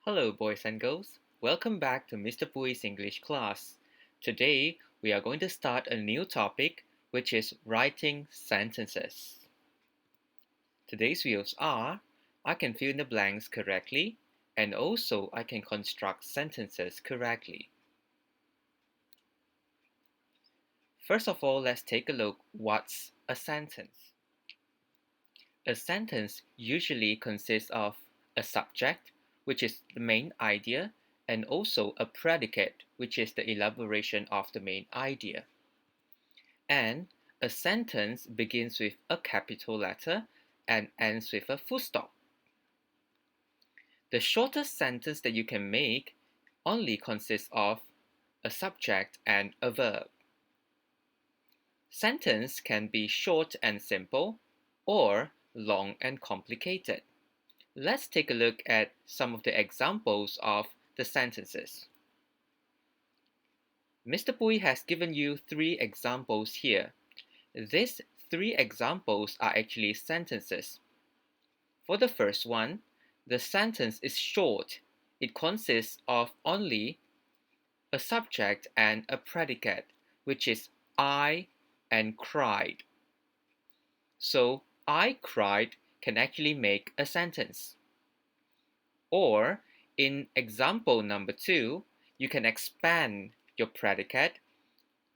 Hello, boys and girls. Welcome back to Mr. Pui's English class. Today, we are going to start a new topic, which is writing sentences. Today's views are I can fill in the blanks correctly, and also I can construct sentences correctly. First of all, let's take a look what's a sentence. A sentence usually consists of a subject, which is the main idea, and also a predicate, which is the elaboration of the main idea. And a sentence begins with a capital letter and ends with a full stop. The shortest sentence that you can make only consists of a subject and a verb. Sentence can be short and simple or long and complicated. Let's take a look at some of the examples of the sentences. Mr. Pui has given you 3 examples here. These 3 examples are actually sentences. For the first one, the sentence is short. It consists of only a subject and a predicate, which is I and cried. So, I cried can actually make a sentence. Or, in example number 2, you can expand your predicate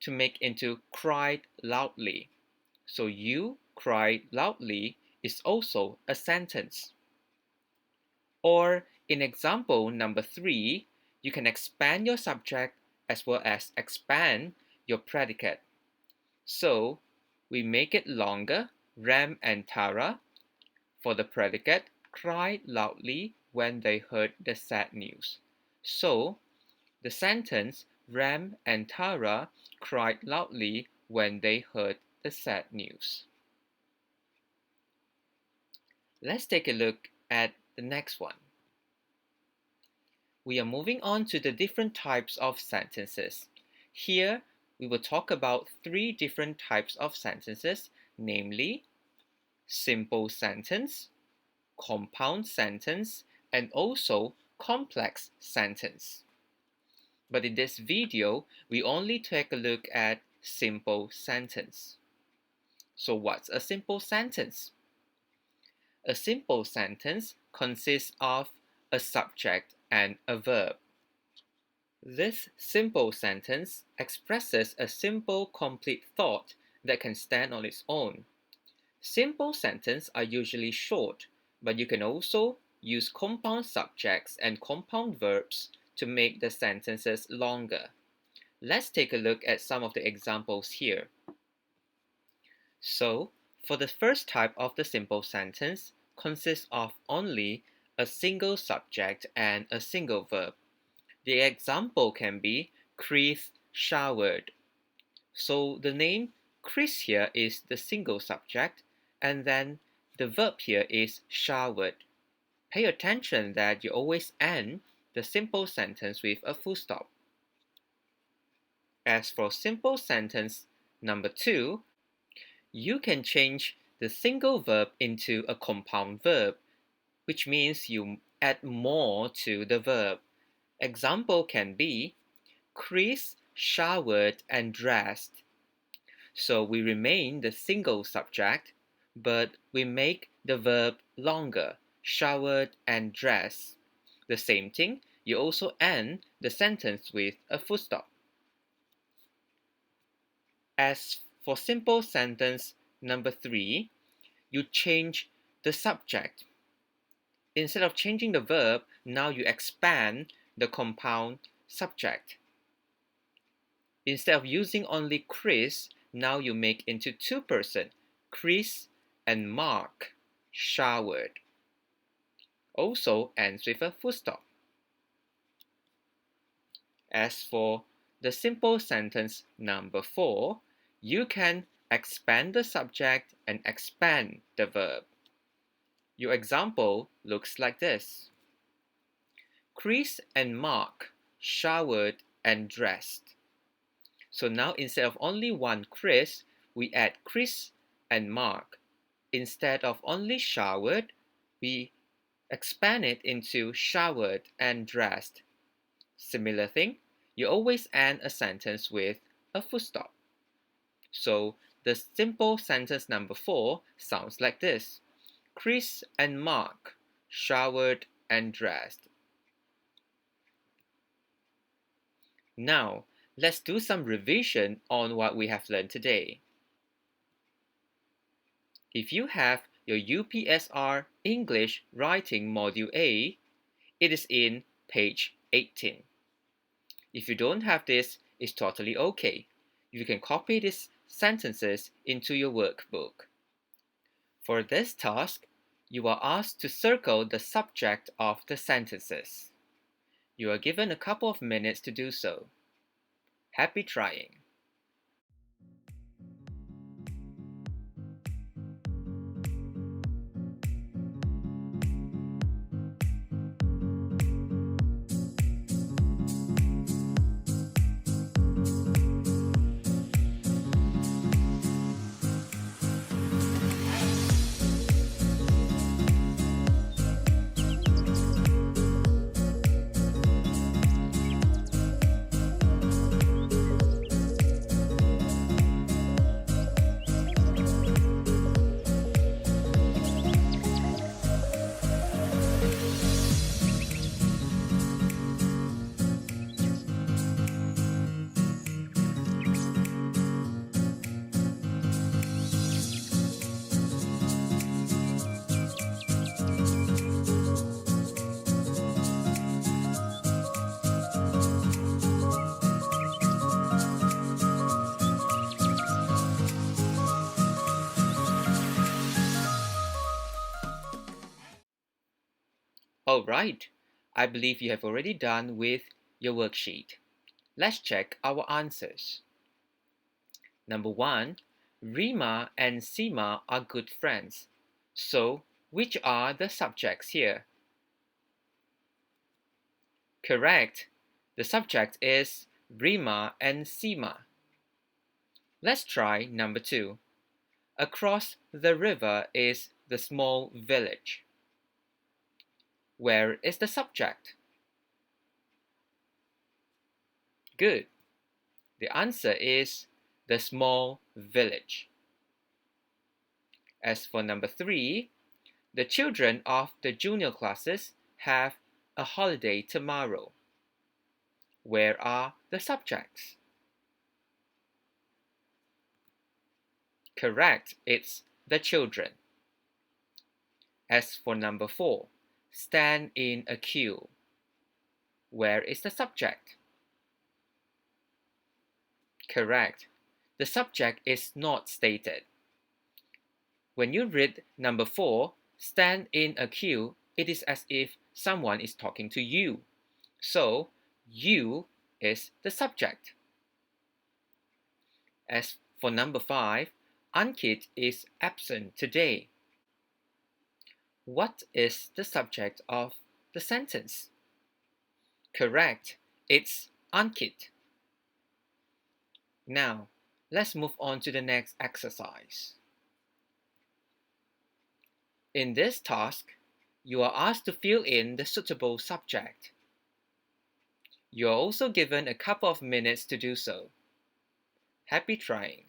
to make into cried loudly. So, you cried loudly is also a sentence. Or, in example number 3, you can expand your subject as well as expand your predicate. So, we make it longer, Ram and Tara, for the predicate, cried loudly when they heard the sad news. So, the sentence, Ram and Tara cried loudly when they heard the sad news. Let's take a look at the next one. We are moving on to the different types of sentences. Here, we will talk about 3 different types of sentences, namely simple sentence, compound sentence, and also complex sentence. But in this video, we only take a look at simple sentence. So what's a simple sentence? A simple sentence consists of a subject and a verb. This simple sentence expresses a simple, complete thought that can stand on its own. Simple sentences are usually short, but you can also use compound subjects and compound verbs to make the sentences longer. Let's take a look at some of the examples here. So, for the first type of the simple sentence, consists of only a single subject and a single verb. The example can be Chris showered. So the name Chris here is the single subject, and then the verb here is showered. Pay attention that you always end the simple sentence with a full stop. As for simple sentence number 2, you can change the single verb into a compound verb, which means you add more to the verb. Example can be Chris showered and dressed. So we remain the single subject, but we make the verb longer, showered and dressed. The same thing, you also end the sentence with a full stop. As for simple sentence number 3, you change the subject. Instead of changing the verb, now you expand the compound subject. Instead of using only Chris, now you make into 2 persons, Chris and Mark showered. Also ends with a full stop. As for the simple sentence number 4, you can expand the subject and expand the verb. Your example looks like this. Chris and Mark showered and dressed. So now instead of only one Chris, we add Chris and Mark. Instead of only showered, we Expand it into showered and dressed. Similar thing, you always end a sentence with a full stop. So the simple sentence number 4 sounds like this. Chris and Mark showered and dressed. Now, let's do some revision on what we have learned today. If you have your UPSR English Writing Module A, it is in page 18. If you don't have this, it's totally okay. You can copy these sentences into your workbook. For this task, you are asked to circle the subject of the sentences. You are given a couple of minutes to do so. Happy trying! Alright, I believe you have already done with your worksheet. Let's check our answers. Number 1, Rima and Seema are good friends. So, which are the subjects here? Correct. The subject is Rima and Seema. Let's try number 2. Across the river is the small village. Where is the subject? Good. The answer is the small village. As for number 3, the children of the junior classes have a holiday tomorrow. Where are the subjects? Correct, it's the children. As for number 4, stand in a queue. Where is the subject? Correct. The subject is not stated. When you read number 4, stand in a queue, it is as if someone is talking to you. So, you is the subject. As for number 5, Ankit is absent today. What is the subject of the sentence? Correct, it's Ankit. Now, let's move on to the next exercise. In this task, you are asked to fill in the suitable subject. You are also given a couple of minutes to do so. Happy trying!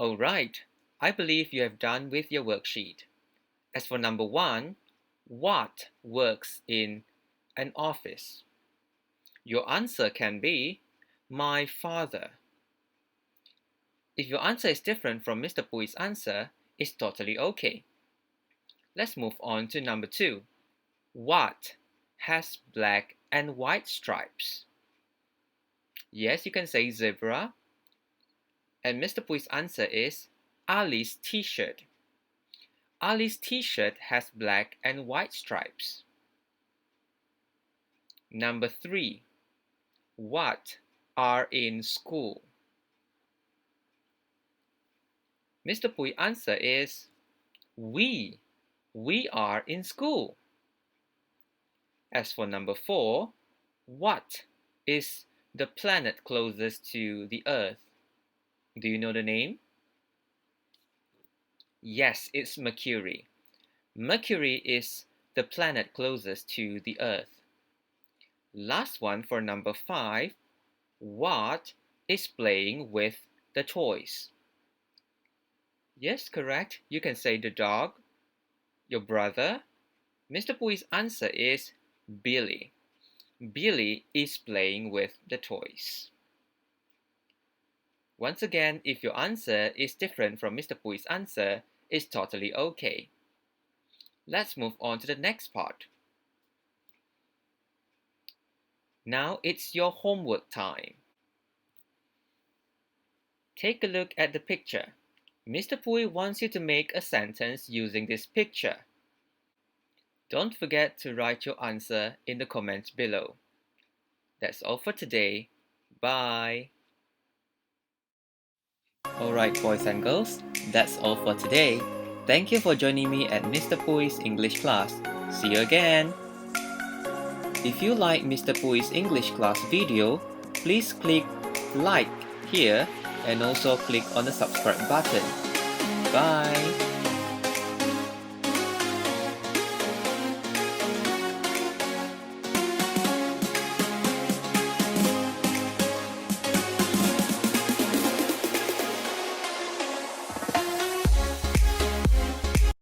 Alright, I believe you have done with your worksheet. As for number 1, what works in an office? Your answer can be, my father. If your answer is different from Mr. Pui's answer, it's totally okay. Let's move on to number 2. What has black and white stripes? Yes, you can say zebra. And Mr. Pui's answer is Ali's t-shirt. Ali's t-shirt has black and white stripes. Number 3. What are in school? Mr. Pui's answer is we. We are in school. As for number 4, what is the planet closest to the Earth? Do you know the name? Yes, it's Mercury. Mercury is the planet closest to the Earth. Last one for number 5. What is playing with the toys? Yes, correct. You can say the dog, your brother. Mr. Pui's answer is Billy. Billy is playing with the toys. Once again, if your answer is different from Mr. Pui's answer, it's totally okay. Let's move on to the next part. Now it's your homework time. Take a look at the picture. Mr. Pui wants you to make a sentence using this picture. Don't forget to write your answer in the comments below. That's all for today. Bye. Alright, boys and girls, that's all for today. Thank you for joining me at Mr. Pui's English class. See you again. If you like Mr. Pui's English class video, please click like here and also click on the subscribe button. Bye.